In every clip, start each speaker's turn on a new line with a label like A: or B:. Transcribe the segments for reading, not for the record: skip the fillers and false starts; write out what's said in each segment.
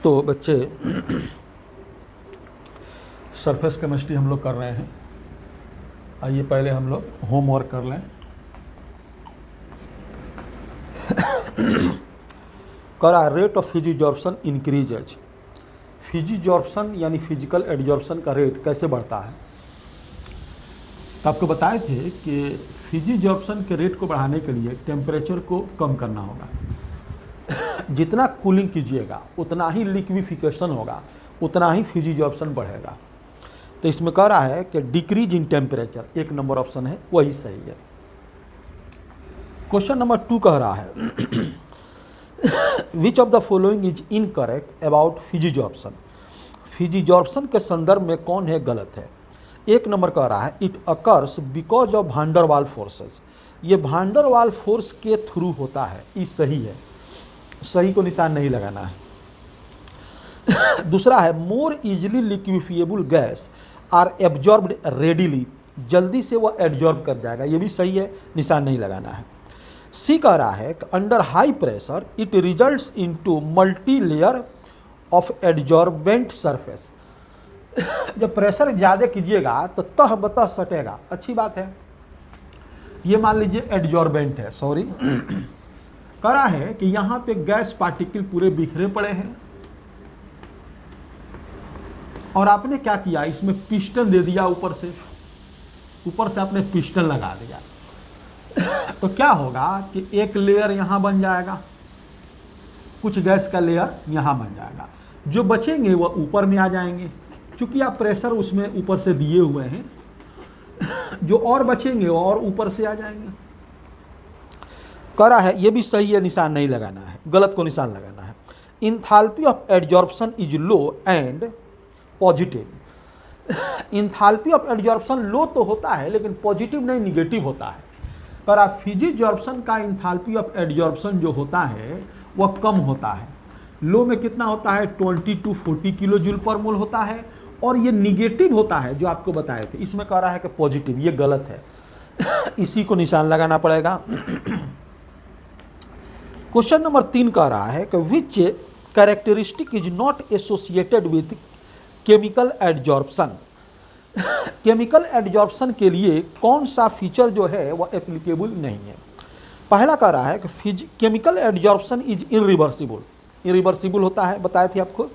A: तो बच्चे surface chemistry हम लोग कर रहे हैं। आइए पहले हम लोग होमवर्क कर लें। करा रेट ऑफ फिजिजॉर्प्शन इंक्रीजेज। फिजिजॉर्प्शन यानी फिजिकल एडजॉर्प्शन का रेट कैसे बढ़ता है। तो आपको बताए थे कि फिजिजॉर्प्शन के रेट को बढ़ाने के लिए टेम्परेचर को कम करना होगा। जितना कूलिंग कीजिएगा उतना ही लिक्विफिकेशन होगा, उतना ही फिजिजॉर्प्शन बढ़ेगा। तो इसमें कह रहा है कि डिक्रीज इन टेम्परेचर, एक नंबर ऑप्शन है वही सही है। क्वेश्चन नंबर 2 कह रहा है which of the following is incorrect about फिजिजॉर्प्शन। फिजिजॉर्प्शन के संदर्भ में कौन है गलत है। एक नंबर कह रहा है it occurs because of van der Waals forces. ये भांडरवाल फोर्स के थ्रू होता है, ये सही है, सही को निशान नहीं लगाना है। दूसरा है more easily liquefiable gas are absorbed readily, जल्दी से वो एब्जॉर्ब कर जाएगा, ये भी सही है, निशान नहीं लगाना है। सी कह रहा है कि under high pressure it results into multi layer of absorbent surface. जब प्रेशर ज़्यादा कीजिएगा तो तह बतह सटेगा, अच्छी बात है। ये मान लीजिए एब्जॉर्बेंट है, सॉरी कह रहा है कि यहाँ पे गैस पार्टिकल पूरे बिखरे पड़े हैं और आपने क्या किया, इसमें पिस्टन दे दिया, ऊपर से आपने पिस्टन लगा दिया। तो क्या होगा कि एक लेयर यहाँ बन जाएगा, कुछ गैस का लेयर यहाँ बन जाएगा, जो बचेंगे वो ऊपर में आ जाएंगे, क्योंकि आप प्रेशर उसमें ऊपर से दिए हुए हैं। जो और बचेंगे वो और ऊपर से आ जाएंगे। करा है ये भी सही है, निशान नहीं लगाना है, गलत को निशान लगाना है। Enthalpy of absorption is low and positive. Enthalpy of absorption low तो होता है लेकिन पॉजिटिव नहीं, निगेटिव होता है। पर फिजिजॉर्प्शन का इंथैल्पी ऑफ एब्जॉर्प्शन जो होता है वह कम होता है। लो में कितना होता है, 20 to 40 किलो जूल पर मोल होता है, और ये निगेटिव होता है जो आपको बताए थे। इसमें कह रहा है कि पॉजिटिव, ये गलत है, इसी को निशान लगाना पड़ेगा। क्वेश्चन नंबर 3 कह रहा है कि which characteristic is not associated with chemical adsorption. Chemical adsorption के लिए कौन सा फीचर जो है वह एप्लीकेबल नहीं है। पहला कह रहा है कि chemical adsorption is irreversible. Irreversible होता है, बताए थे आपको।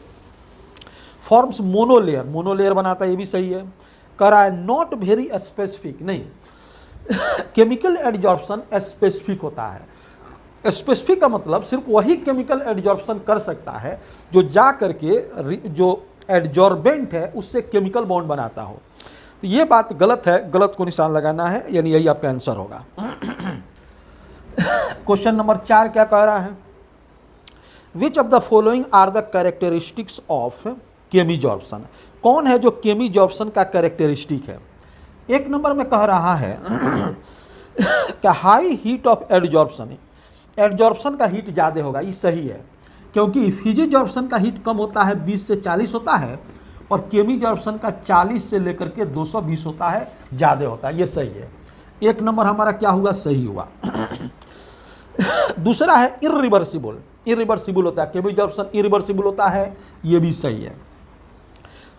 A: फॉर्म्स मोनोलेयर, मोनोलेयर बनाता है, ये भी सही है। कह रहा है नॉट वेरी स्पेसिफिक, नहीं केमिकल एडजॉर्प्शन स्पेसिफिक होता है। स्पेसिफिक का मतलब सिर्फ वही केमिकल एडजॉर्प्शन कर सकता है जो जा करके जो एडजॉर्बेंट है उससे केमिकल बॉन्ड बनाता हो। तो ये बात गलत है, गलत को निशान लगाना है, यानी यही आपका आंसर होगा। क्वेश्चन नंबर 4 क्या कह रहा है, which of the following are the characteristics of chemisorption. कौन है जो केमिजॉर्प्शन का कैरेक्टरिस्टिक है। एक नंबर में कह रहा है कि high heat of adsorption. Adsorption का हीट ज़्यादा होगा, ये सही है, क्योंकि फिजिजॉर्प्शन का हीट कम होता है, 20 से 40 होता है, और केमिजॉर्प्शन का 40 से लेकर के 220 होता है, ज़्यादा होता है, ये सही है। एक नंबर हमारा क्या हुआ, सही हुआ। दूसरा है इरिवर्सिबल। इरिवर्सिबल होता है, केमिजॉर्प्शन इरिवर्सिबल होता है, ये भी सही है।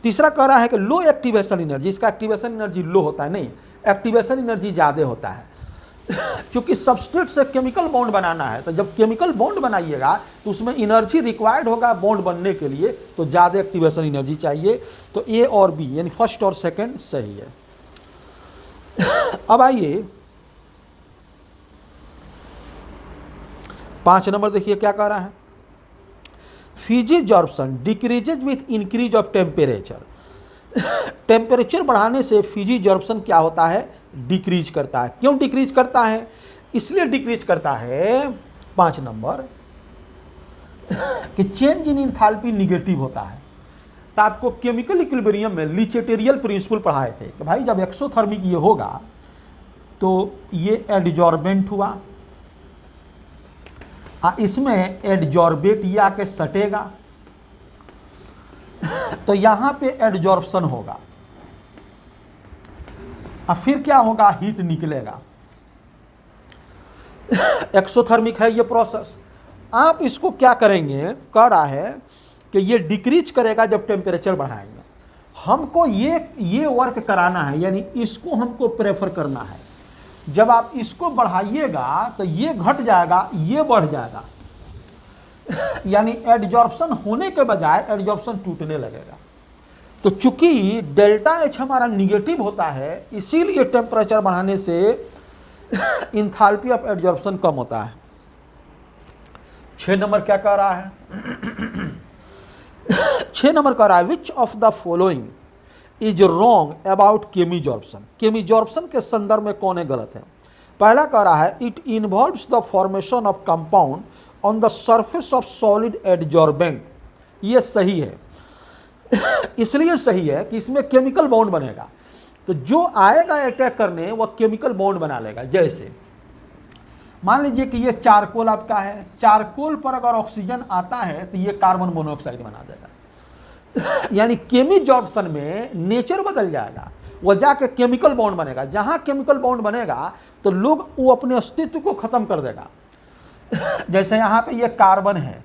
A: तीसरा कह रहा है कि लो एक्टिवेशन एनर्जी, इसका एक्टिवेशन एनर्जी लो होता है, नहीं एक्टिवेशन एनर्जी ज़्यादा होता है, क्योंकि सबस्ट्रेट से केमिकल बॉन्ड बनाना है। तो जब केमिकल बॉन्ड बनाइएगा तो उसमें एनर्जी रिक्वायर्ड होगा बॉन्ड बनने के लिए, तो ज़्यादा एक्टिवेशन एनर्जी चाहिए। तो ए और बी यानी फर्स्ट और सेकंड सही है। अब आइए 5 नंबर देखिए क्या कह रहा है, फिजिजॉर्प्शन decreases with increase of temperature. Temperature बढ़ाने से फिजिजॉर्प्शन क्या होता है, डिक्रीज करता है। क्यों डिक्रीज करता है, इसलिए डिक्रीज करता है 5 नंबर कि चेंज इन इंथैल्पी निगेटिव होता है। तो आपको केमिकल इक्विलिब्रियम में लीचेटेरियल प्रिंसिपल पढ़ाए थे कि भाई जब एक्सोथर्मिक ये होगा तो ये एडजॉर्बेंट हुआ, इसमें एडजॉर्बेट ये आके सटेगा, तो यहां पे एडजॉर्प्शन होगा, और फिर क्या होगा, हीट निकलेगा। एक्सोथर्मिक है ये प्रोसेस। आप इसको क्या करेंगे, कह रहा है कि ये डिक्रीज करेगा जब टेम्परेचर बढ़ाएंगे। हमको ये वर्क कराना है, यानी इसको हमको प्रेफर करना है। जब आप इसको बढ़ाइएगा तो ये घट जाएगा, ये बढ़ जाएगा, यानी एडजॉर्प्शन होने के बजाय एडजॉर्प्शन टूटने लगेगा। तो चूंकि डेल्टा एच हमारा निगेटिव होता है, इसीलिए टेम्परेचर बढ़ाने से इंथैल्पी ऑफ एडजॉर्प्शन कम होता है। 6 नंबर क्या कह रहा है? 6 नंबर कह रहा है which of the following is wrong about chemisorption. Chemisorption के संदर्भ में कौन है गलत है? पहला कह रहा है it involves the formation of compound on the surface of solid adsorbent. ये सही है। इसलिए सही है कि इसमें केमिकल बॉन्ड बनेगा, तो जो आएगा अटैक करने वह केमिकल बॉन्ड बना लेगा। जैसे मान लीजिए कि ये चारकोल आपका है, चारकोल पर अगर ऑक्सीजन आता है तो ये कार्बन मोनोऑक्साइड बना देगा। यानी केमीजॉर्प्शन में नेचर बदल जाएगा, वह जाके केमिकल बॉन्ड बनेगा। जहां केमिकल बॉन्ड बनेगा तो लोग वो अपने अस्तित्व को खत्म कर देगा। जैसे यहाँ पे ये कार्बन है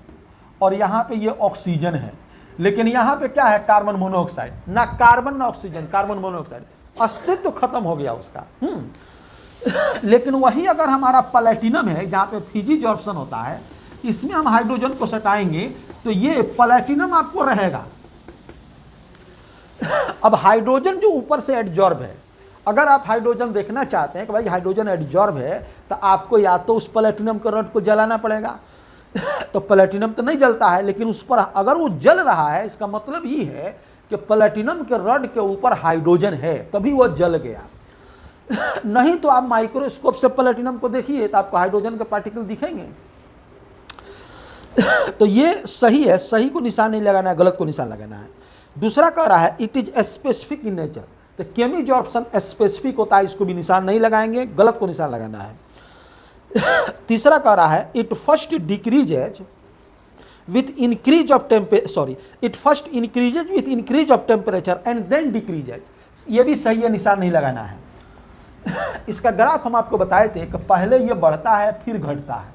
A: और यहाँ पे ये ऑक्सीजन है, लेकिन यहाँ पे क्या है? Carbon monoxide. ना कार्बन ना ऑक्सीजन, कार्बन मोनोऑक्साइड, अस्तित्व खत्म हो गया उसका। लेकिन वही अगर हमारा प्लैटिनम है, जहाँ पे फिजिजॉर्प्शन होता है, इसमें हम हाइड्रोजन को सटाएंगे तो ये प्लैटिनम आपको रहेगा। अब हाइड्रोजन जो ऊपर से एडजॉर्ब है, अगर आप हाइड्रोजन देखना चाहते हैं कि भाई हाइड्रोजन एडजॉर्ब है, तो आपको या तो उस प्लैटिनम के रॉड को जलाना पड़ेगा। तो प्लैटिनम तो नहीं जलता है, लेकिन उस पर अगर वो जल रहा है, इसका मतलब ये है कि प्लैटिनम के रॉड के ऊपर हाइड्रोजन है, तभी वो जल गया। नहीं तो आप माइक्रोस्कोप से प्लैटिनम को देखिए तो आपको हाइड्रोजन के पार्टिकल दिखेंगे। तो ये सही है, सही को निशान नहीं लगाना है, गलत को निशान लगाना है। दूसरा कह रहा है it is specific in nature. तो केमीजॉर्प्शन स्पेसिफिक होता है, इसको भी निशान नहीं लगाएंगे, गलत को निशान लगाना है। तीसरा कह रहा है it first decreases with increase of it first increases with increase of temperature and then decreases. ये भी सही है, निशान नहीं लगाना है। इसका ग्राफ हम आपको बताए थे कि पहले ये बढ़ता है फिर घटता है,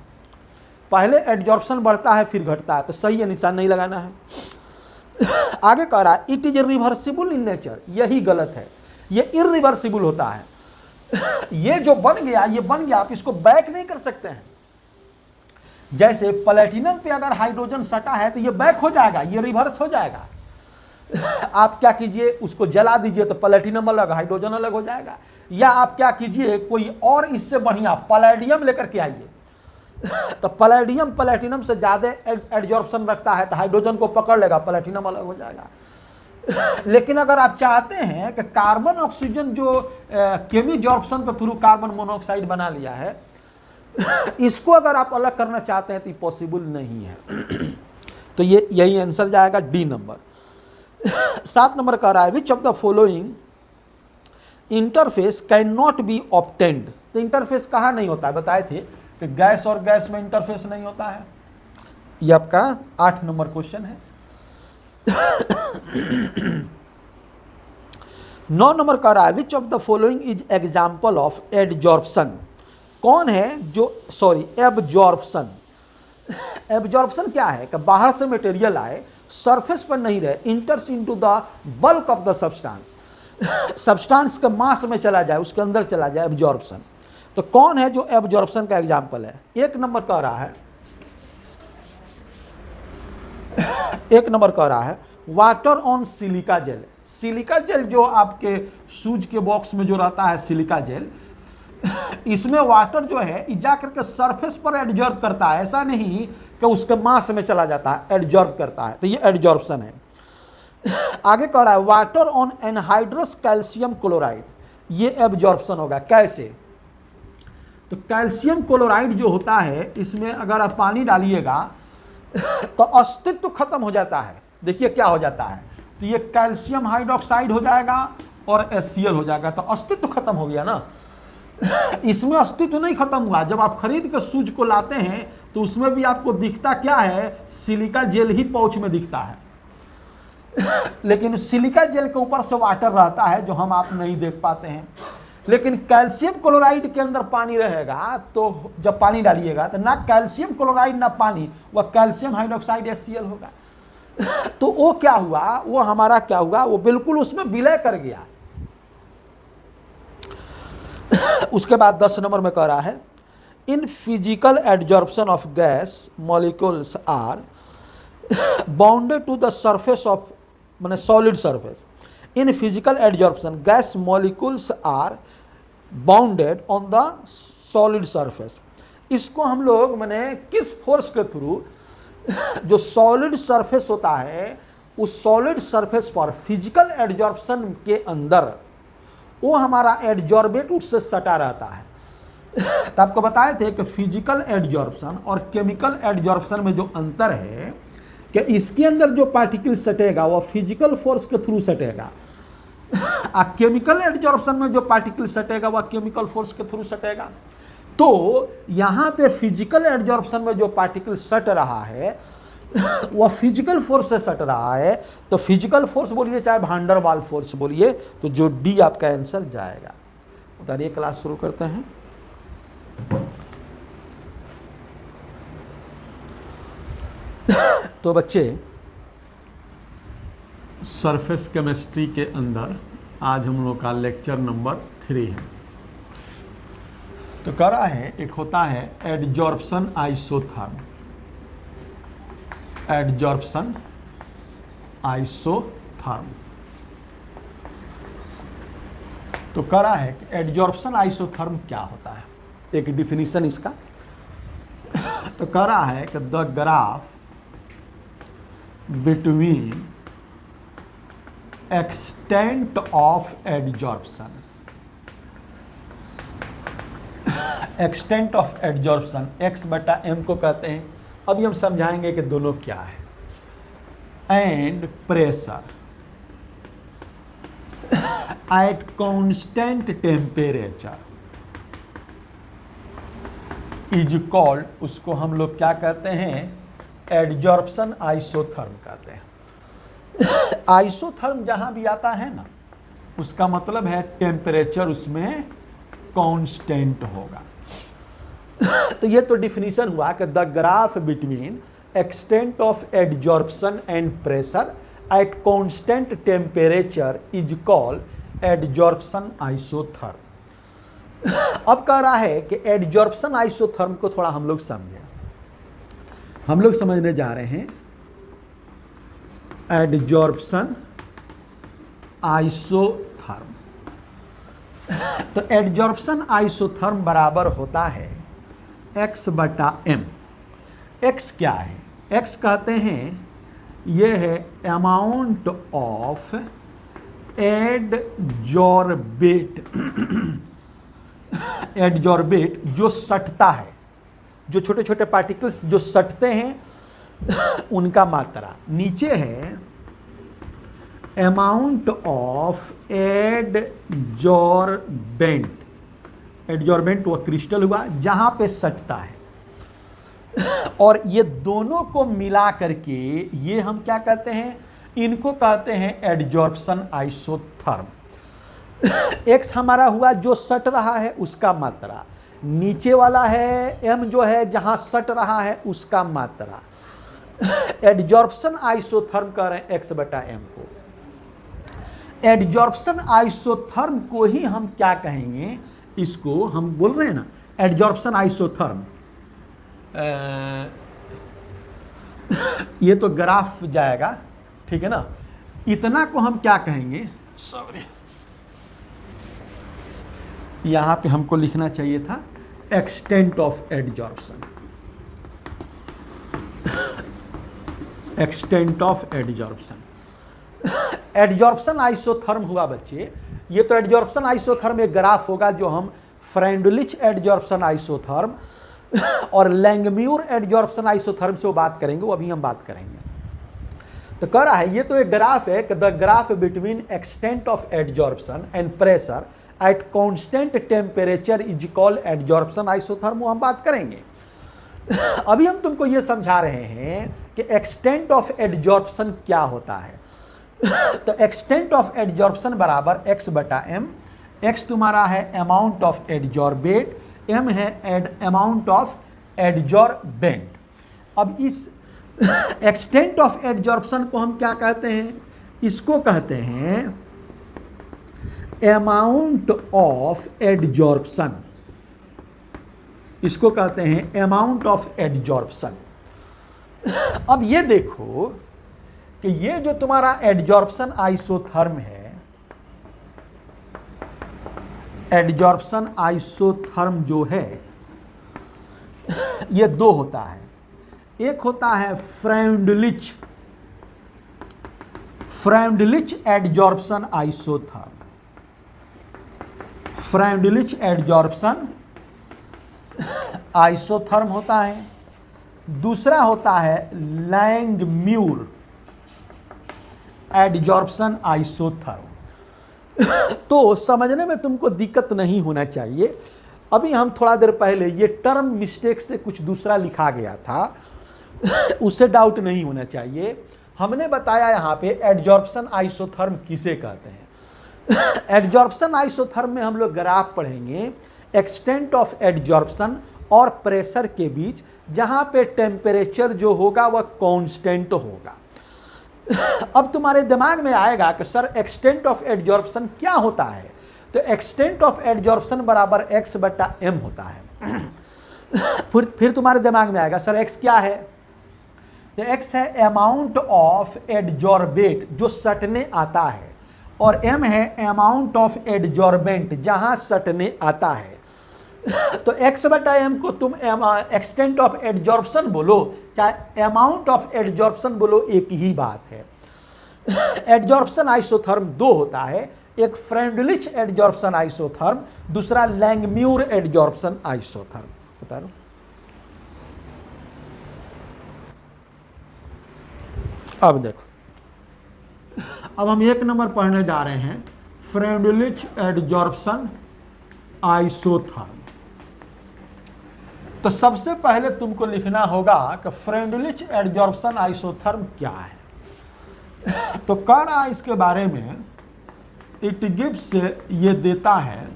A: पहले एडजॉर्प्शन बढ़ता है फिर घटता है, तो सही है, निशान नहीं लगाना है। आगे कह रहा है it is reversible in nature. यही गलत है, ये इरिवर्सिबल होता है। ये जो बन गया, ये बन गया, आप इसको बैक नहीं कर सकते हैं। जैसे प्लैटिनम पे अगर हाइड्रोजन सटा है तो ये बैक हो जाएगा, ये रिवर्स हो जाएगा। आप क्या कीजिए, उसको जला दीजिए तो प्लैटिनम अलग हाइड्रोजन अलग हो जाएगा। या आप क्या कीजिए, कोई और इससे बढ़िया पैलेडियम लेकर के आइए, तो पैलेडियम प्लैटिनम से ज़्यादा एडजॉर्प्शन रखता है, तो हाइड्रोजन को पकड़ लेगा, प्लैटिनम अलग हो जाएगा। लेकिन अगर आप चाहते हैं कि कार्बन ऑक्सीजन जो केमीजॉर्प्शन के थ्रू कार्बन मोनोऑक्साइड बना लिया है, इसको अगर आप अलग करना चाहते हैं तो पॉसिबल नहीं है। तो ये यही आंसर जाएगा, डी नंबर। 7 नंबर कह रहा है which of the following interface can not be obtained. तो इंटरफेस कहाँ नहीं होता है? बताए थे कि गैस और गैस में इंटरफेस नहीं होता है। ये आपका 8 नंबर क्वेश्चन है। 9 नंबर कह रहा है which of the following is example of adsorption. कौन है जो एब्जॉर्प्शन। एब्जॉर्प्शन क्या है कि बाहर से मटेरियल आए, सरफेस पर नहीं रहे, इंटर्स into the bulk of the substance, substance के मास में चला जाए, उसके अंदर चला जाए, एब्जॉर्प्शन। तो कौन है जो एब्जॉर्प्शन का एग्जाम्पल है? 1 नंबर कह रहा है, 1 नंबर कह रहा है water on silica gel. Silica gel जो आपके शूज के बॉक्स में जो रहता है सिलिका जेल, इसमें वाटर जो है जा करके सरफेस पर एडजॉर्ब करता है, ऐसा नहीं कि उसके मास में चला जाता है, एडजॉर्ब करता है। तो ये एडजॉर्प्शन है। आगे कह रहा है water on anhydrous calcium chloride, ये एब्जॉर्प्शन होगा। कैसे? तो कैल्शियम क्लोराइड जो होता है, इसमें अगर आप पानी डालिएगा तो अस्तित्व खत्म हो जाता है। देखिए क्या हो जाता है, तो ये कैल्शियम हाइड्रोक्साइड हो जाएगा और HCl हो जाएगा, तो अस्तित्व खत्म हो गया ना। इसमें अस्तित्व नहीं खत्म हुआ। जब आप खरीद के शूज को लाते हैं तो उसमें भी आपको दिखता क्या है, सिलिका जेल ही पाउच में दिखता है। लेकिन सिलिका जेल के ऊपर से वाटर रहता है जो हम आप नहीं देख पाते हैं। लेकिन कैल्शियम क्लोराइड के अंदर पानी रहेगा, तो जब पानी डालिएगा तो ना कैल्शियम क्लोराइड ना पानी, वह कैल्शियम हाइड्रोक्साइड HCl होगा। तो वो क्या हुआ, वो हमारा क्या हुआ, वो बिल्कुल उसमें विलय कर गया। उसके बाद 10 नंबर में कह रहा है, in physical adsorption of gas molecules are bounded to the surface of, माने solid surface. In physical adsorption gas molecules are bounded on the solid surface. इसको हम लोग माने किस फोर्स के थ्रू, जो सॉलिड सरफेस होता है उस सॉलिड सरफेस पर फिजिकल एडजॉर्प्शन के अंदर वो हमारा एडजॉर्बेट उससे सटा रहता है। तो आपको बताए थे कि फिजिकल एडजॉर्प्शन और केमिकल एडजॉर्प्शन में जो अंतर है कि इसके अंदर जो पार्टिकल सटेगा वो फिजिकल फोर्स के थ्रू सटेगा, केमिकल एडजॉर्प्शन में जो पार्टिकल सटेगा वह केमिकल फोर्स के थ्रू सटेगा। तो यहाँ पे फिजिकल एडजॉर्प्शन में जो पार्टिकल सट रहा है वह फिजिकल फोर्स से सट रहा है, तो फिजिकल फोर्स बोलिए चाहे भांडर वाल फोर्स बोलिए, तो जो डी आपका आंसर जाएगा। बताइए, क्लास शुरू करते हैं। तो बच्चे, सरफेस केमिस्ट्री के अंदर आज हम लोग का लेक्चर नंबर 3 है। तो कह रहा है, एक होता है एडजॉर्प्शन आइसोथर्म, एडजॉर्प्शन आइसोथर्म। तो कह रहा है कि एडजॉर्प्शन आइसोथर्म क्या होता है, एक डिफिनीशन इसका। तो कह रहा है कि the graph between extent of adsorption, extent of adsorption x/m को कहते हैं। अभी हम समझाएंगे कि दोनों क्या है। And pressure at constant temperature is called, उसको हम लोग क्या कहते हैं, एडजॉर्प्शन आइसोथर्म कहते हैं। आइसोथर्म जहां भी आता है ना, उसका मतलब है टेम्परेचर उसमें कांस्टेंट होगा। तो ये तो डिफिनीशन हुआ कि the graph between extent of adsorption and pressure at constant temperature is called adsorption isotherm. अब कह रहा है कि एडजॉर्प्शन आइसोथर्म को थोड़ा हम लोग समझें। हम लोग समझने जा रहे हैं एडजॉर्प्शन आइसोथर्म। तो एडजॉर्प्शन आइसोथर्म बराबर होता है x/m। x क्या है, x कहते हैं ये है अमाउंट ऑफ एडजॉर्बेट, एडजॉर्बेट जो सटता है, जो छोटे छोटे पार्टिकल्स जो सटते हैं उनका मात्रा। नीचे है अमाउंट ऑफ एडजॉर्बेंट, एडजॉर्बेंट वो क्रिस्टल हुआ जहां पे सटता है, और ये दोनों को मिला करके ये हम क्या कहते हैं, इनको कहते हैं एडजॉर्प्शन आइसोथर्म। x हमारा हुआ जो सट रहा है उसका मात्रा, नीचे वाला है m जो है जहां सट रहा है उसका मात्रा। एडजॉर्प्शन आइसोथर्म कह रहे हैं x/m को। एडजॉर्प्शन आइसोथर्म को ही हम क्या कहेंगे, इसको हम बोल रहे हैं ना एडजॉर्प्शन आइसोथर्म। ये तो ग्राफ जाएगा, ठीक है ना। इतना को हम क्या कहेंगे, सॉरी यहां पे हमको लिखना चाहिए था extent of adsorption, extent of adsorption. Adsorption isotherm हुआ बच्चे, ये तो एडजॉर्प्शन आइसोथर्म एक ग्राफ होगा जो हम फ्रेंडलिच एडजॉर्प्शन आइसोथर्म और लैंगम्यूर एडजॉर्प्शन आइसोथर्म से वो बात करेंगे, वो अभी हम बात करेंगे। तो कह रहा है ये तो एक ग्राफ है, the graph between extent of adsorption and pressure at constant temperature is called adsorption isotherm, वो हम बात करेंगे। अभी हम तुमको ये समझा रहे हैं कि एक्सटेंट ऑफ एडजॉर्प्शन क्या होता है। तो एक्सटेंट ऑफ एडजॉर्प्शन बराबर x/m, एक्स तुम्हारा है अमाउंट ऑफ एडजॉर्बेट, एम है अमाउंट ऑफ एडजॉर्बेंट। अब इस एक्सटेंट ऑफ एडजॉर्प्शन को हम क्या कहते हैं? इसको कहते हैं अमाउंट ऑफ एडजॉर्प्शन, इसको कहते हैं अमाउंट ऑफ एडजॉर्प्शन। अब ये देखो कि ये जो तुम्हारा एडजॉर्प्शन आइसोथर्म है, एडजॉर्प्शन आइसोथर्म जो है ये दो होता है। एक होता है Freundlich, Freundlich adsorption isotherm, Freundlich adsorption isotherm होता है। दूसरा होता है लैंगम्यूर एडजॉर्प्शन आइसोथर्म। तो समझने में तुमको दिक्कत नहीं होना चाहिए। अभी हम थोड़ा देर पहले ये टर्म मिस्टेक से कुछ दूसरा लिखा गया था, उससे डाउट नहीं होना चाहिए। हमने बताया यहाँ पे एडजॉर्प्शन आइसोथर्म किसे कहते हैं। एडजॉर्प्शन आइसोथर्म में हम लोग ग्राफ पढ़ेंगे एक्सटेंट ऑफ एडजॉर्प्शन और प्रेशर के बीच, जहाँ पे टेम्परेचर जो होगा वह कांस्टेंट होगा। अब तुम्हारे दिमाग में आएगा कि सर एक्सटेंट ऑफ एडजॉर्प्शन क्या होता है? तो एक्सटेंट ऑफ एडजॉर्प्शन बराबर x बटा m होता है। फिर तुम्हारे दिमाग में आएगा सर x क्या है? तो x है अमाउंट ऑफ एडजॉर्बेट जो सटने आता है, और m है अमाउंट ऑफ एडजॉर्बेंट जहां सटने आता है। तो x बटा m को तुम एक्सटेंट ऑफ एडजॉर्प्शन बोलो चाहे अमाउंट ऑफ एडजॉर्प्शन बोलो, एक ही बात है। एडजॉर्प्शन आइसोथर्म दो होता है, एक फ्रेंडलिच एडजॉर्प्शन आइसोथर्म, दूसरा लैंगम्यूर एडजॉर्प्शन आइसोथर्म। बता रहा हूं। अब देखो, अब हम एक नंबर पढ़ने जा रहे हैं फ्रेंडलिच एडजॉर्प्शन आइसोथर्म। तो सबसे पहले तुमको लिखना होगा कि फ्रेंडलिच एडजॉर्प्शन आइसोथर्म क्या है। तो कह रहा है इसके बारे में, इट गिव्स, ये देता है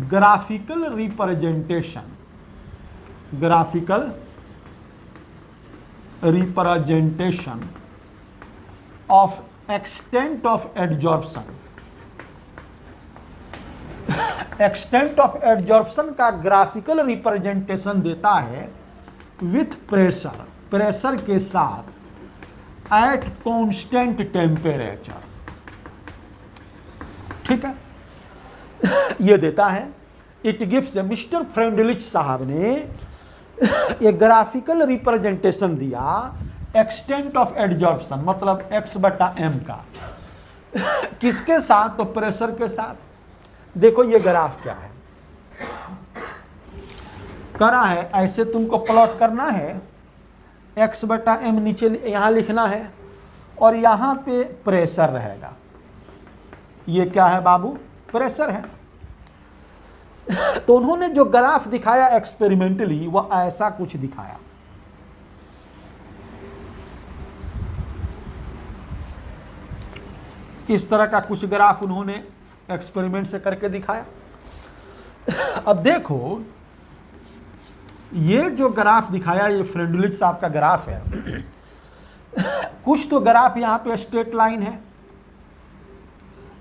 A: graphical representation, graphical representation of extent of adsorption. Extent of adsorption का ग्राफिकल रिप्रेजेंटेशन देता है विथ प्रेशर, प्रेशर के साथ एट कांस्टेंट टेम्परेचर। ठीक है, ये देता है। इट गिव्स, मिस्टर फ्रेंडलिच साहब ने एक ग्राफिकल रिप्रेजेंटेशन दिया एक्सटेंट ऑफ एडजॉर्प्शन, मतलब x बटा m का, किसके साथ? तो प्रेशर के साथ। देखो ये ग्राफ क्या है, करा है ऐसे तुमको प्लॉट करना है, x बटा m नीचे यहां लिखना है, और यहां पे प्रेशर रहेगा। ये क्या है बाबू? प्रेशर है। तो उन्होंने जो ग्राफ दिखाया एक्सपेरिमेंटली वह ऐसा कुछ दिखाया। इस तरह का कुछ ग्राफ उन्होंने एक्सपेरिमेंट से करके दिखाया। अब देखो ये जो ग्राफ दिखाया ये फ्रेंडलिच साहब का ग्राफ है। कुछ तो ग्राफ यहां पे स्ट्रेट लाइन है,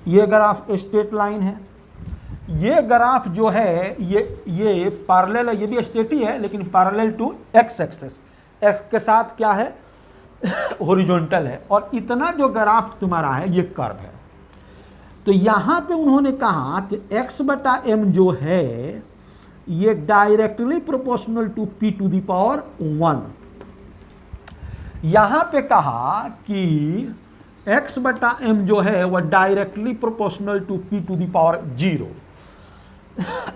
A: ये ग्राफ स्ट्रेट लाइन है। ये ग्राफ जो है ये पैरेलल है, ये भी स्ट्रेट ही है लेकिन parallel to x axis, X के साथ क्या है? हॉरिजॉन्टल है। और इतना जो ग्राफ तुम्हारा है ये कर्व है। तो यहां पे उन्होंने कहा कि x बटा m जो है ये directly proportional to p to the power 1। यहां पे कहा कि x बटा m जो है वह directly proportional to p to the power 0।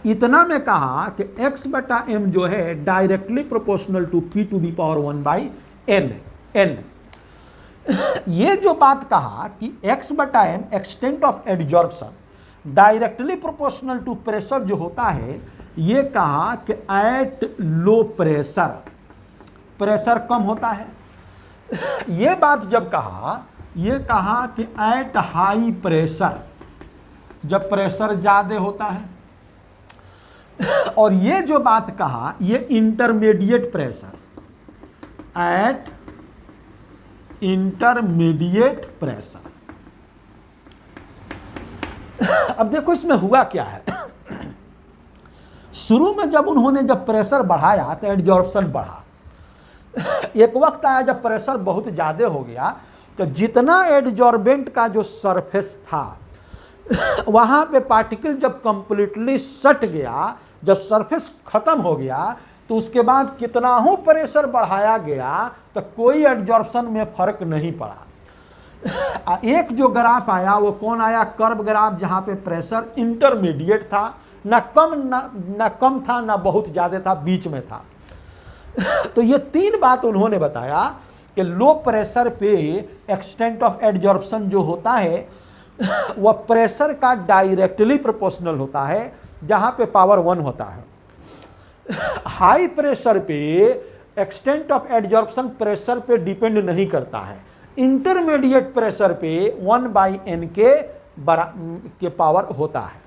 A: इतना में कहा कि x बटा m जो है directly proportional to p to the power 1 by n। ये जो बात कहा कि x बटा m extent of adsorption directly proportional to pressure जो होता है, ये कहा कि एट लो प्रेशर, प्रेशर कम होता है। ये बात जब कहा, ये कहा कि एट हाई प्रेशर, जब प्रेशर ज़्यादा होता है। और ये जो बात कहा, ये intermediate pressure, at intermediate pressure. अब देखो इसमें हुआ क्या है। शुरू में जब उन्होंने जब प्रेशर बढ़ाया तो एडजॉर्प्शन बढ़ा। एक वक्त आया जब प्रेशर बहुत ज़्यादा हो गया तो जितना एडजॉर्बेंट का जो सरफेस था वहाँ पे पार्टिकल जब कंप्लीटली सट गया, जब सरफेस खत्म हो गया, तो उसके बाद कितना हो प्रेशर बढ़ाया गया तो कोई एडजॉर्प्शन में फर्क नहीं पड़ा। एक जो ग्राफ आया वो कौन आया, कर्व ग्राफ, जहाँ पे प्रेशर इंटरमीडिएट था, ना कम था ना बहुत ज़्यादा था, बीच में था। तो ये तीन बात उन्होंने बताया कि लो प्रेशर पे एक्सटेंट ऑफ एडजॉर्प्शन जो होता है वह प्रेशर का डायरेक्टली प्रोपोर्शनल होता है, जहाँ पे पावर 1 होता है। हाई प्रेशर पे एक्सटेंट ऑफ एडजॉर्प्शन प्रेशर पे डिपेंड नहीं करता है। इंटरमीडिएट प्रेशर पे 1/n के पावर होता है।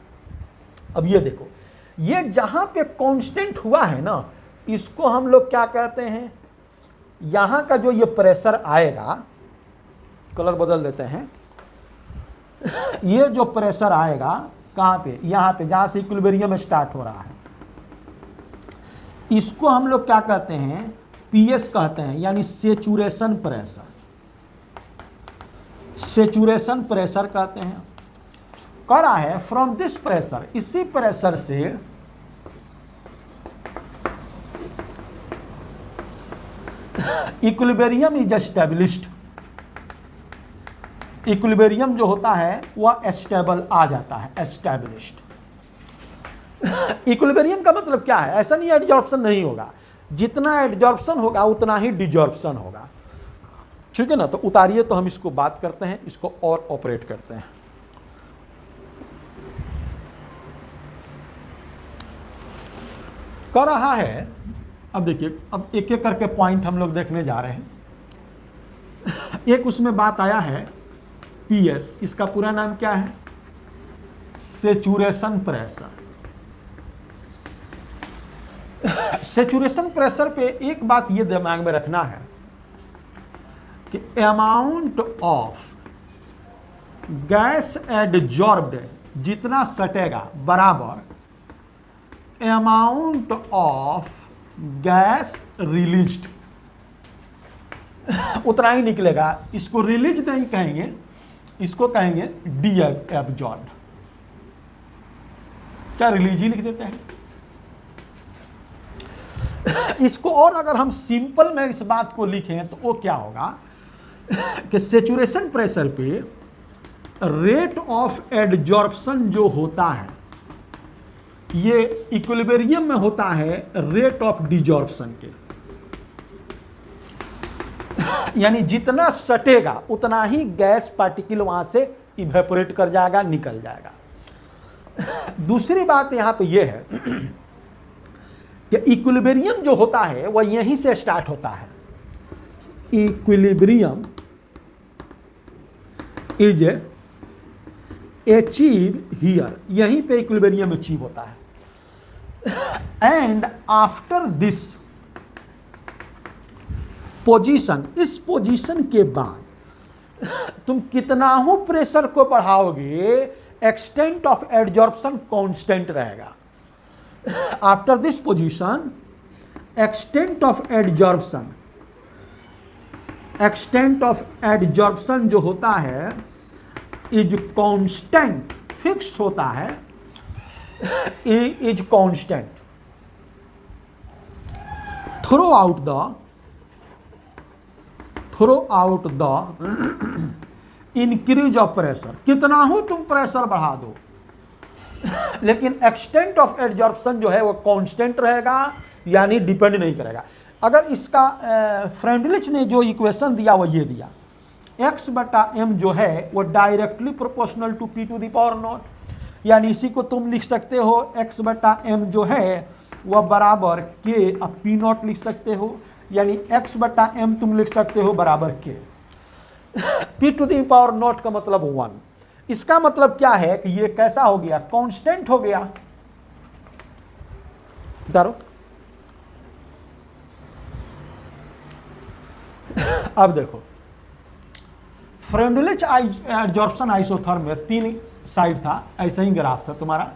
A: अब ये देखो, ये जहाँ पे कांस्टेंट हुआ है ना, इसको हम लोग क्या कहते हैं, यहाँ का जो ये प्रेशर आएगा, कलर बदल देते हैं, ये जो प्रेशर आएगा कहाँ पे, यहाँ पे जहाँ से इक्विलिब्रियम स्टार्ट हो रहा है, इसको हम लोग क्या कहते हैं, पीएस कहते हैं, यानी सेचुरेशन प्रेशर। सेचुरेशन प्रेशर कहते हैं। कह रहा है फ्रॉम दिस प्रेशर, इसी प्रेशर से इक्विलिब्रियम इज एस्टेब्लिश्ड। इक्विलिब्रियम जो होता है वह स्टेबल आ जाता है, एस्टेब्लिश्ड। इक्विलिब्रियम का मतलब क्या है, ऐसा नहीं एडजॉर्प्शन नहीं होगा, जितना एडजॉर्प्शन होगा उतना ही डिजॉर्प्शन होगा, ठीक है ना। तो उतारिए, तो हम इसको बात करते हैं, इसको और ऑपरेट करते हैं। कर रहा है, अब देखिए, अब एक एक करके पॉइंट हम लोग देखने जा रहे हैं। एक उसमें बात आया है पीएस, इसका पूरा नाम क्या है, सेचुरेशन प्रेशर। सेचुरेशन प्रेशर पे एक बात ये दिमाग में रखना है कि अमाउंट ऑफ गैस एडजॉर्ब्ड, जितना सटेगा, बराबर अमाउंट ऑफ गैस रिलीज्ड, उतना ही निकलेगा। इसको रिलीज नहीं कहेंगे, इसको कहेंगे डी एब्जॉर्ब्ड। क्या रिलीज ही लिख देते हैं इसको। और अगर हम सिंपल में इस बात को लिखें तो वो क्या होगा कि सेचुरेशन प्रेशर पे रेट ऑफ एडजॉर्प्शन जो होता है, ये इक्विलिब्रियम में होता है रेट ऑफ डिजॉर्प्शन के, यानी जितना सटेगा उतना ही गैस पार्टिकल वहां से इवेपोरेट कर जाएगा, निकल जाएगा। दूसरी बात यहां पे ये है कि इक्विलिब्रियम जो होता है वह यहीं से स्टार्ट होता है। इक्विलिब्रियम इज अचीव हियर, यहीं पे इक्विलिब्रियम अचीव होता है। एंड आफ्टर दिस पोजीशन, इस पोजीशन के बाद तुम कितना हो प्रेशर को बढ़ाओगे, एक्सटेंट ऑफ एडजॉर्प्शन कांस्टेंट रहेगा। After this position extent of adsorption, extent of adsorption जो होता है इज कांस्टेंट, फिक्स्ड होता है, is constant through out the increase of pressure. कितना हो तुम प्रेशर बढ़ा दो, लेकिन एक्सटेंट ऑफ एडजॉर्प्शन जो है वो कांस्टेंट रहेगा, यानी डिपेंड नहीं करेगा। अगर इसका फ्रेंडलिच ने जो इक्वेशन दिया वो ये दिया, x/m जो है वो directly proportional to p to the power nought, यानी इसी को तुम लिख सकते हो x/m जो है वह बराबर k, अब p0 लिख सकते हो, यानी x/m तुम लिख सकते हो बराबर k। p to the power nought का मतलब 1, इसका मतलब क्या है कि ये कैसा हो गया, कांस्टेंट हो गया। दारो अब देखो फ्रेंडलिच एडजॉर्प्शन आइसोथर्म में 3 साइड था, ऐसा ही ग्राफ था तुम्हारा।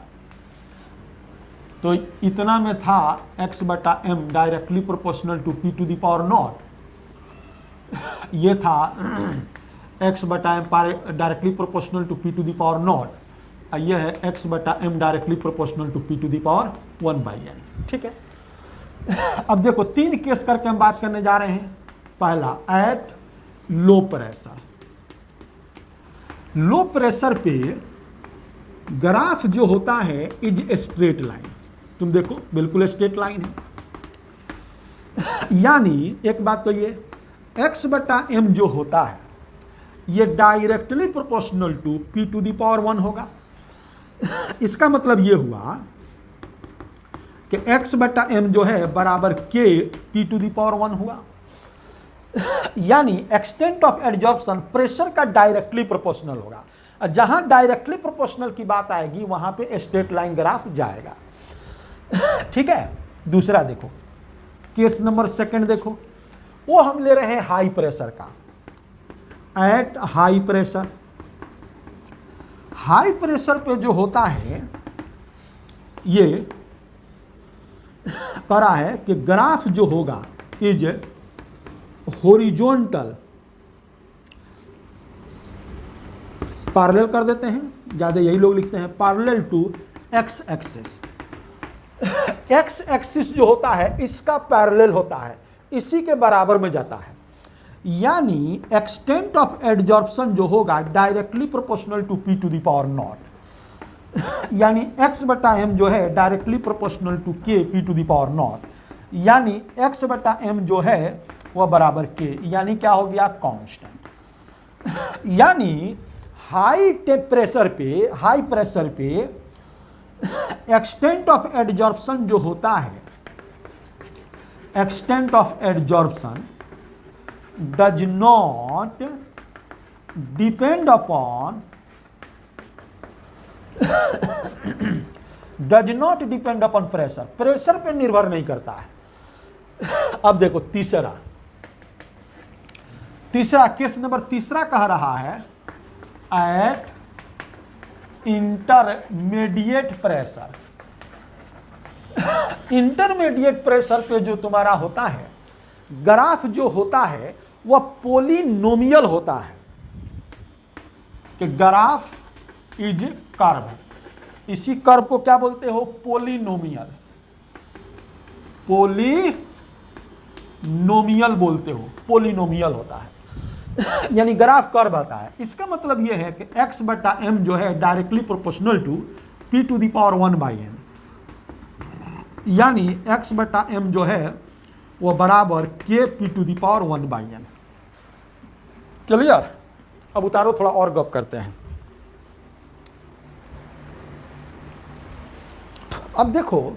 A: तो इतना में था x/m directly proportional to p to the power nought, ये था x/m directly proportional to p to the power nought, ये है x/m directly proportional to p to the power 1/n। ठीक है, अब देखो 3 केस करके हम बात करने जा रहे हैं। पहला eight low pressure, low pressure पे ग्राफ जो होता है इज स्ट्रेट लाइन, तुम देखो बिल्कुल स्ट्रेट लाइन है। यानी एक बात तो ये x/m जो होता है ये directly proportional to p to the power 1 होगा। इसका मतलब ये हुआ कि x/m जो है बराबर k p to the power 1 हुआ। यानी एक्सटेंट ऑफ एडजॉर्प्शन प्रेशर का डायरेक्टली प्रोपोर्शनल होगा। जहां डायरेक्टली प्रोपोर्शनल की बात आएगी वहां पे स्ट्रेट लाइन ग्राफ जाएगा। ठीक है, दूसरा देखो केस नंबर 2 देखो, वो हम ले रहे हैं हाई प्रेशर का। Eight high pressure, high pressure पे जो होता है ये करा है कि ग्राफ जो होगा इज हॉरिजॉन्टल, पैरेलल कर देते हैं, ज्यादा यही लोग लिखते हैं parallel to x axis. X axis जो होता है इसका पैरेलल होता है, इसी के बराबर में जाता है। यानी एक्सटेंट ऑफ एडजॉर्प्शन जो होगा directly proportional to p to the power nought, यानी x/m जो है directly proportional to k p to the power nought, यानी x/m जो है वह बराबर k, यानी क्या हो गया, कांस्टेंट। यानी हाई प्रेशर पे एक्सटेंट ऑफ एडजॉर्प्शन जो होता है, extent of adsorption does not depend upon pressure, pressure पे निर्भर नहीं करता है। अब देखो तीसरा केस नंबर 3 कह रहा है eight intermediate pressure. Intermediate pressure पे जो तुम्हारा होता है ग्राफ जो होता है वह पोलिनोमियल होता है, कि ग्राफ इज कर्व, इसी कर्व को क्या बोलते हो, पोलिनोमियल, पोलिनोमियल बोलते हो, पोलिनोमियल होता है। यानी ग्राफ कर्व आता है। इसका मतलब यह है कि x/m जो है directly proportional to p to the power 1/n, यानी x/m जो है वो बराबर k p to the power 1/n। Clear? अब उतारो, थोड़ा और गप करते हैं। अब देखो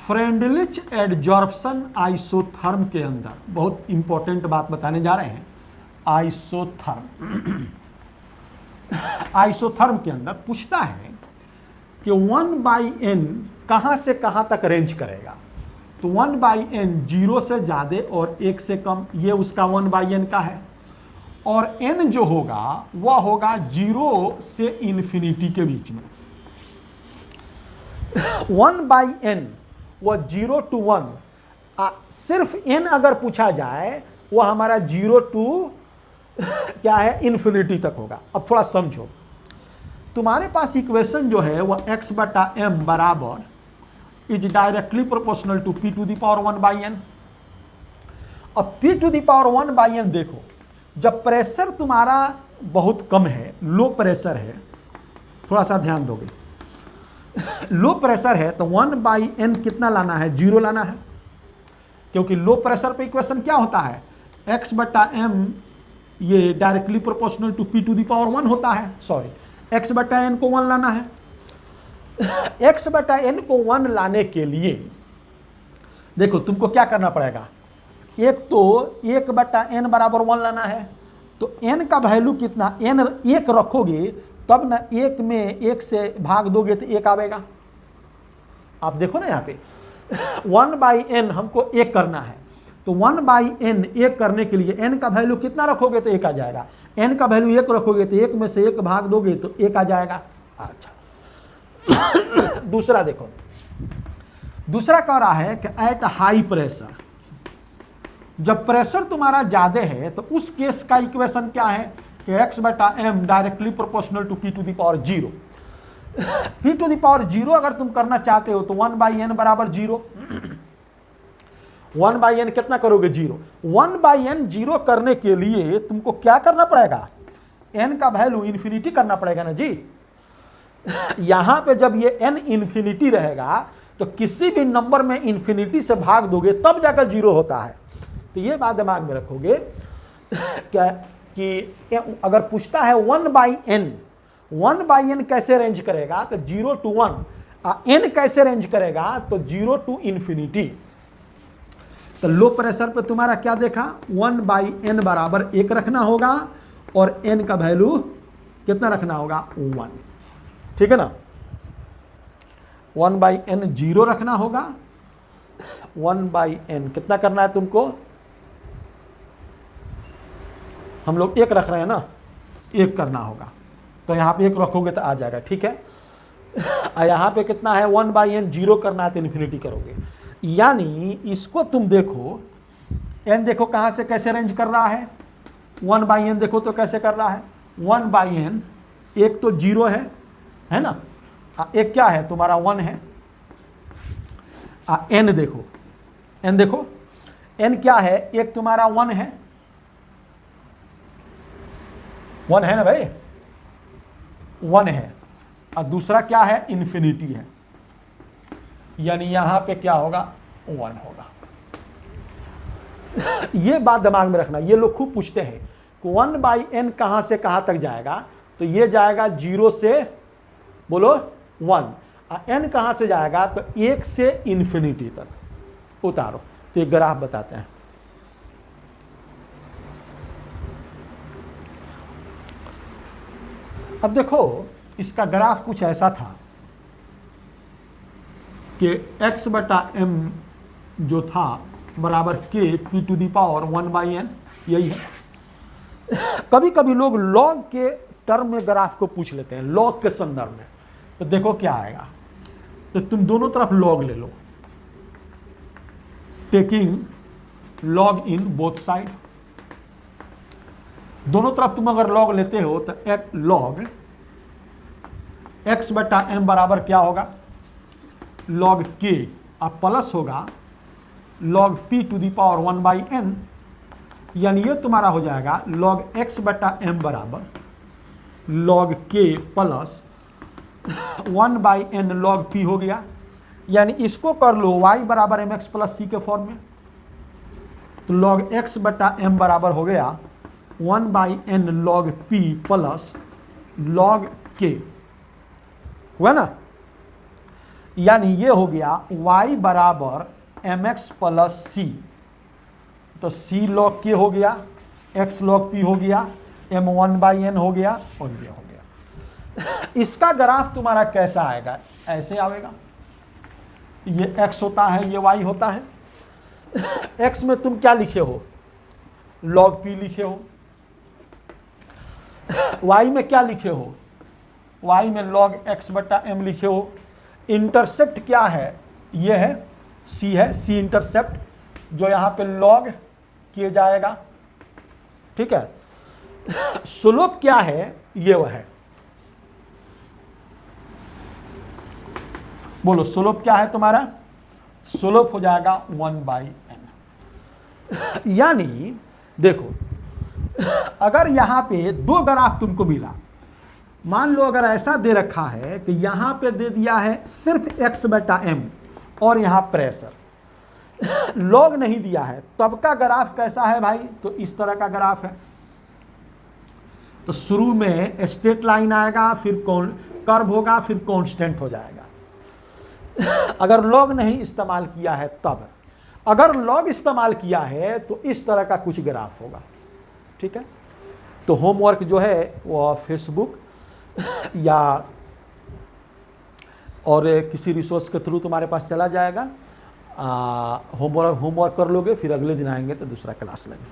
A: फ्रेंडलिच एडजॉर्प्शन आइसोथर्म के अंदर बहुत इंपॉर्टेंट बात बताने जा रहे हैं। आइसोथर्म के अंदर पूछता है कि 1/n कहां से कहां तक रेंज करेगा। तो 1/n 0 से ज्यादा और 1 से कम, ये उसका 1/n का है। और n जो होगा वह होगा 0 से इन्फिनिटी के बीच में। 1/n वह 0 to 1, सिर्फ n अगर पूछा जाए वह हमारा 0 to क्या है, इन्फिनिटी तक होगा। अब थोड़ा समझो, तुम्हारे पास इक्वेशन जो है वह x/m बराबर is directly proportional to p to the power 1/n। अब p to the power 1/n देखो, जब प्रेशर तुम्हारा बहुत कम है, लो प्रेशर है, थोड़ा सा ध्यान दोगे, लो प्रेशर है तो 1/n कितना लाना है, 0 लाना है, क्योंकि लो प्रेशर पे इक्वेशन क्या होता है, x/m ये directly proportional to p to the power 1 होता है। सॉरी, x/n को 1 लाना है। x/n को 1 लाने के लिए देखो तुमको क्या करना पड़ेगा, एक तो 1/n बराबर 1 लाना है, तो n का वैल्यू कितना, n 1 रखोगे तब ना 1 में 1 से भाग दोगे तो 1 आवेगा। आप देखो ना यहाँ पे 1/n हमको 1 करना है, तो 1/n 1 करने के लिए n का वैल्यू कितना रखोगे तो 1 आ जाएगा। n का वैल्यू 1 रखोगे तो 1 में से 1 भाग दोगे तो 1 आ जाएगा। अच्छा दूसरा देखो, दूसरा कह रहा है कि एट हाई प्रेशर, जब प्रेशर तुम्हारा ज्यादा है तो उस केस का इक्वेशन क्या है कि x/m directly proportional to p⁻0। p⁻0 अगर तुम करना चाहते हो तो 1/n बराबर 0। 1/n कितना करोगे 0। 1/n 0 करने के लिए तुमको क्या करना पड़ेगा, n का वैल्यू इन्फिनिटी करना पड़ेगा ना जी। यहां पे जब ये n इन्फिनिटी रहेगा तो किसी भी नंबर में इन्फिनिटी से भाग दोगे तब जाकर 0 होता है। तो ये बात दिमाग में रखोगे क्या कि अगर पूछता है 1/n कैसे रेंज करेगा तो 0 to 1, n कैसे रेंज करेगा तो 0 to इन्फिनिटी। तो लो प्रेशर पे तुम्हारा क्या देखा, 1/n बराबर 1 रखना होगा और n का वैल्यू कितना रखना होगा 1, ठीक है ना। 1/n 0 रखना होगा, 1/n कितना करना है तुमको, हम लोग 1 रख रहे हैं ना, 1 करना होगा तो यहाँ पे 1 रखोगे तो आ जाएगा, ठीक है। यहाँ पे कितना है 1/n 0 करना है तो इन्फिनिटी करोगे। यानी इसको तुम देखो, n देखो कहाँ से कैसे रेंज कर रहा है, 1/n देखो तो कैसे कर रहा है, 1/n एक तो 0 है ना, एक क्या है तुम्हारा 1 है। n देखो, n देखो n क्या है, एक तुम्हारा 1 है, 1 है ना भाई, 1 है, और दूसरा क्या है इन्फिनिटी है, यानी यहां पे क्या होगा 1 होगा। ये बात दिमाग में रखना, ये लोग खूब पूछते हैं कि 1/n कहां से कहां तक जाएगा, तो ये जाएगा 0 से बोलो 1, n कहां से जाएगा तो 1 से इन्फिनिटी तक। उतारो तो एक ग्राफ बताते हैं। अब देखो इसका ग्राफ कुछ ऐसा था कि x/m जो था बराबर k p⁻1/n, यही है। कभी कभी लोग लॉग के टर्म में ग्राफ को पूछ लेते हैं, लॉग के संदर्भ में। तो देखो क्या आएगा, तो तुम दोनों तरफ लॉग ले लो, taking log in both side. दोनों तरफ तुम अगर लॉग लेते हो तो एक लॉग x/m बराबर क्या होगा log k, अब प्लस होगा log p⁻1/n, यानी ये तुम्हारा हो जाएगा log x/m बराबर log k plus 1/n log p हो गया। यानी इसको कर लो y बराबर mx प्लस c के फॉर्म में, तो log x/m बराबर हो गया 1/n log p plus log k, हुआ ना। यानी ये हो गया y बराबर mx प्लस c, तो c log k हो गया, x log p हो गया, m 1/n हो गया और ये हो गया। इसका ग्राफ तुम्हारा कैसा आएगा, ऐसे आएगा, ये x होता है, ये y होता है। x में तुम क्या लिखे हो, log p लिखे हो, y में क्या लिखे हो, y में log x/m लिखे हो। इंटरसेप्ट क्या है, ये है c है, c इंटरसेप्ट जो यहां पे log किए जाएगा, ठीक है। स्लोप क्या है, ये वह है, बोलो स्लोप क्या है तुम्हारा, स्लोप हो जाएगा 1/n। यानी देखो अगर यहां पे दो ग्राफ तुमको मिला, मान लो अगर ऐसा दे रखा है कि यहां पे दे दिया है सिर्फ x/m और यहां प्रेशर, लॉग नहीं दिया है, तब का ग्राफ कैसा है भाई, तो इस तरह का ग्राफ है। तो शुरू में स्ट्रेट लाइन आएगा, फिर कर्व होगा, फिर कांस्टेंट हो जाएगा। अगर लॉग नहीं इस्तेमाल किया है तब, अगर लॉग इस्तेमाल किया है तो इस तरह का कुछ ग्राफ होगा, ठीक है। तो होमवर्क जो है वो फेसबुक या और किसी रिसोर्स के थ्रू तुम्हारे पास चला जाएगा। होमवर्क कर लोगे, फिर अगले दिन आएंगे तो दूसरा क्लास लेंगे।